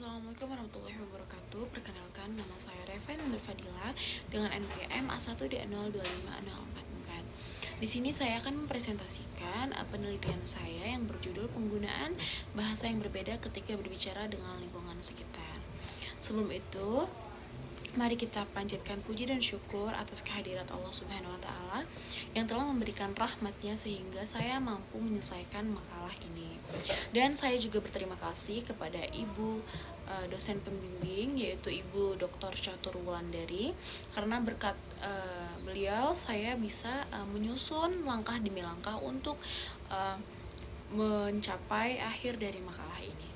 Assalamualaikum warahmatullahi wabarakatuh. Perkenalkan, nama saya Revan Nur Fadila dengan NPM A1D025044. Di sini saya akan mempresentasikan penelitian saya yang berjudul penggunaan bahasa yang berbeda ketika berbicara dengan lingkungan sekitar. Sebelum itu, mari kita panjatkan puji dan syukur atas kehadirat Allah Subhanahu wa Ta'ala yang telah memberikan rahmatnya sehingga saya mampu menyelesaikan makalah ini. Dan saya juga berterima kasih kepada Ibu dosen pembimbing, yaitu Ibu Dr. Catur Wulandari, karena berkat beliau saya bisa menyusun langkah demi langkah untuk mencapai akhir dari makalah ini.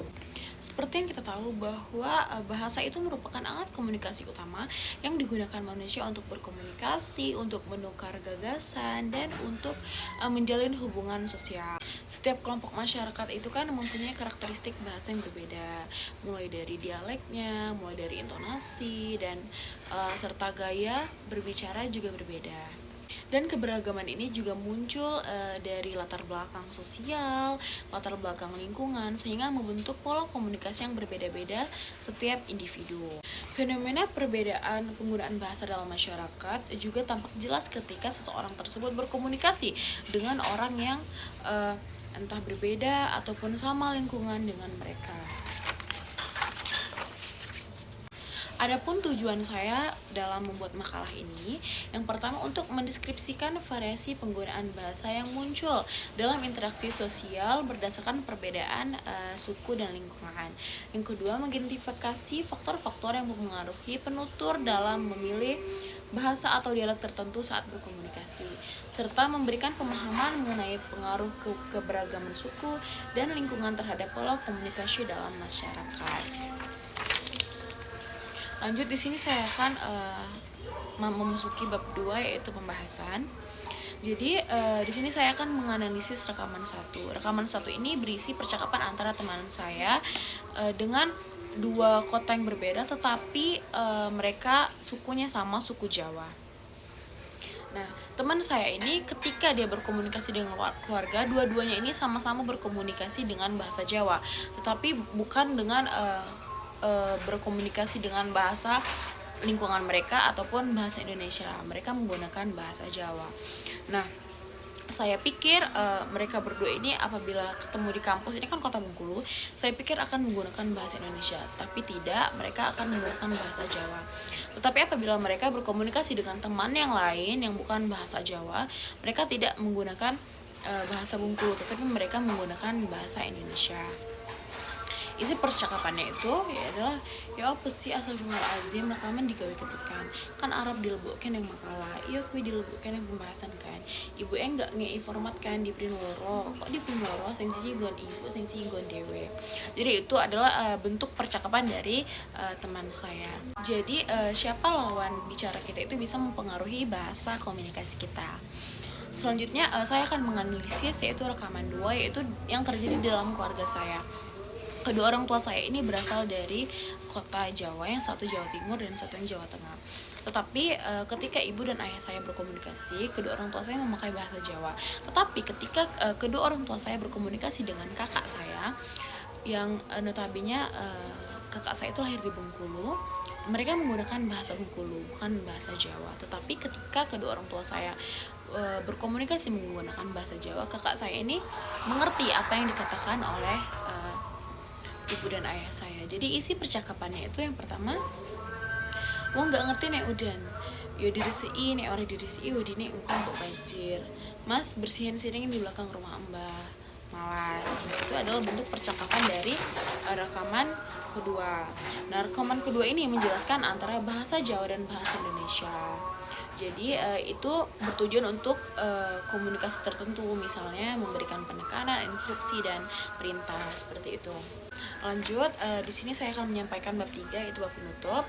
Seperti yang kita tahu bahwa bahasa itu merupakan alat komunikasi utama yang digunakan manusia untuk berkomunikasi, untuk menukar gagasan, dan untuk menjalin hubungan sosial. Setiap kelompok masyarakat itu kan mempunyai karakteristik bahasa yang berbeda, mulai dari dialeknya, mulai dari intonasi, dan serta gaya berbicara juga berbeda. Dan keberagaman ini juga muncul dari latar belakang sosial, latar belakang lingkungan, sehingga membentuk pola komunikasi yang berbeda-beda setiap individu. Fenomena perbedaan penggunaan bahasa dalam masyarakat juga tampak jelas ketika seseorang tersebut berkomunikasi dengan orang yang entah berbeda ataupun sama lingkungan dengan mereka. Adapun tujuan saya dalam membuat makalah ini, yang pertama untuk mendeskripsikan variasi penggunaan bahasa yang muncul dalam interaksi sosial berdasarkan perbedaan suku dan lingkungan. Yang kedua, mengidentifikasi faktor-faktor yang mempengaruhi penutur dalam memilih bahasa atau dialek tertentu saat berkomunikasi, serta memberikan pemahaman mengenai pengaruh keberagaman suku dan lingkungan terhadap pola komunikasi dalam masyarakat. Lanjut, di sini saya akan memasuki bab 2, yaitu pembahasan. Jadi di sini saya akan menganalisis rekaman 1. Rekaman 1 ini berisi percakapan antara teman saya dengan dua kota yang berbeda, tetapi mereka sukunya sama, suku Jawa. Nah, teman saya ini ketika dia berkomunikasi dengan keluarga, dua-duanya ini sama-sama berkomunikasi dengan bahasa Jawa, tetapi bukan dengan berkomunikasi dengan bahasa lingkungan mereka ataupun bahasa Indonesia. Mereka menggunakan bahasa Jawa. Nah, saya pikir mereka berdua ini apabila ketemu di kampus, ini kan kota Bengkulu, saya pikir akan menggunakan bahasa Indonesia, tapi tidak, mereka akan menggunakan bahasa Jawa. Tetapi apabila mereka berkomunikasi dengan teman yang lain yang bukan bahasa Jawa, mereka tidak menggunakan bahasa Bengkulu, tetapi mereka menggunakan bahasa Indonesia. Isi percakapannya itu adalah, ya apa sih astagfirullahaladzim, rekaman digawe ketekan kan Arab dilebokkan yang makalah, iya kui dilebokkan yang pembahasan kan, ibu enggak ngeinformat kan di print loro, kok di print loro sensisi gon ibu, sensisi gon dewe. Jadi itu adalah bentuk percakapan dari teman saya. Jadi siapa lawan bicara kita itu bisa mempengaruhi bahasa komunikasi kita. Selanjutnya saya akan menganalisis yaitu rekaman 2, yaitu yang terjadi di dalam keluarga saya. Kedua orang tua saya ini berasal dari kota Jawa, yang satu Jawa Timur dan satu yang Jawa Tengah. Tetapi ketika ibu dan ayah saya berkomunikasi, kedua orang tua saya memakai bahasa Jawa. Tetapi ketika kedua orang tua saya berkomunikasi dengan kakak saya, yang notabene kakak saya itu lahir di Bengkulu, mereka menggunakan bahasa Bengkulu, bukan bahasa Jawa. Tetapi ketika kedua orang tua saya berkomunikasi menggunakan bahasa Jawa, kakak saya ini mengerti apa yang dikatakan oleh ibu dan ayah saya. Jadi isi percakapannya itu yang pertama, wong nggak ngerti nek udan, yo diresiki nek ora diresiki wedine engkong kok banjir. Mas bersihin siring di belakang rumah Mbah. Malas. Nah, itu adalah bentuk percakapan dari rekaman kedua. Nah, rekaman kedua ini menjelaskan antara bahasa Jawa dan bahasa Indonesia. Jadi itu bertujuan untuk komunikasi tertentu, misalnya memberikan penekanan, instruksi, dan perintah seperti itu. Lanjut, di sini saya akan menyampaikan bab 3, yaitu bab penutup.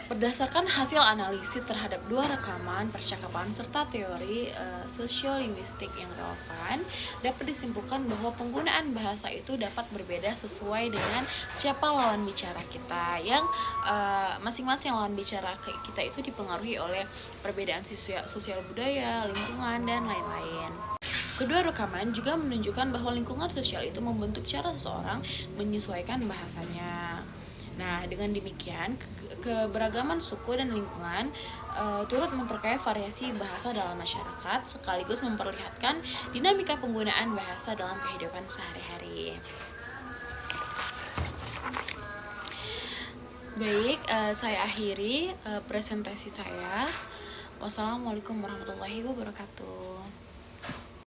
Berdasarkan hasil analisis terhadap dua rekaman percakapan serta teori sosiolinguistik yang relevan, dapat disimpulkan bahwa penggunaan bahasa itu dapat berbeda sesuai dengan siapa lawan bicara kita, yang masing-masing lawan bicara kita itu dipengaruhi oleh perbedaan sosial budaya, lingkungan, dan lain-lain. Kedua rekaman juga menunjukkan bahwa lingkungan sosial itu membentuk cara seseorang menyesuaikan bahasanya. Nah, dengan demikian, keberagaman suku dan lingkungan turut memperkaya variasi bahasa dalam masyarakat, sekaligus memperlihatkan dinamika penggunaan bahasa dalam kehidupan sehari-hari. Baik, saya akhiri presentasi saya. Wassalamualaikum warahmatullahi wabarakatuh.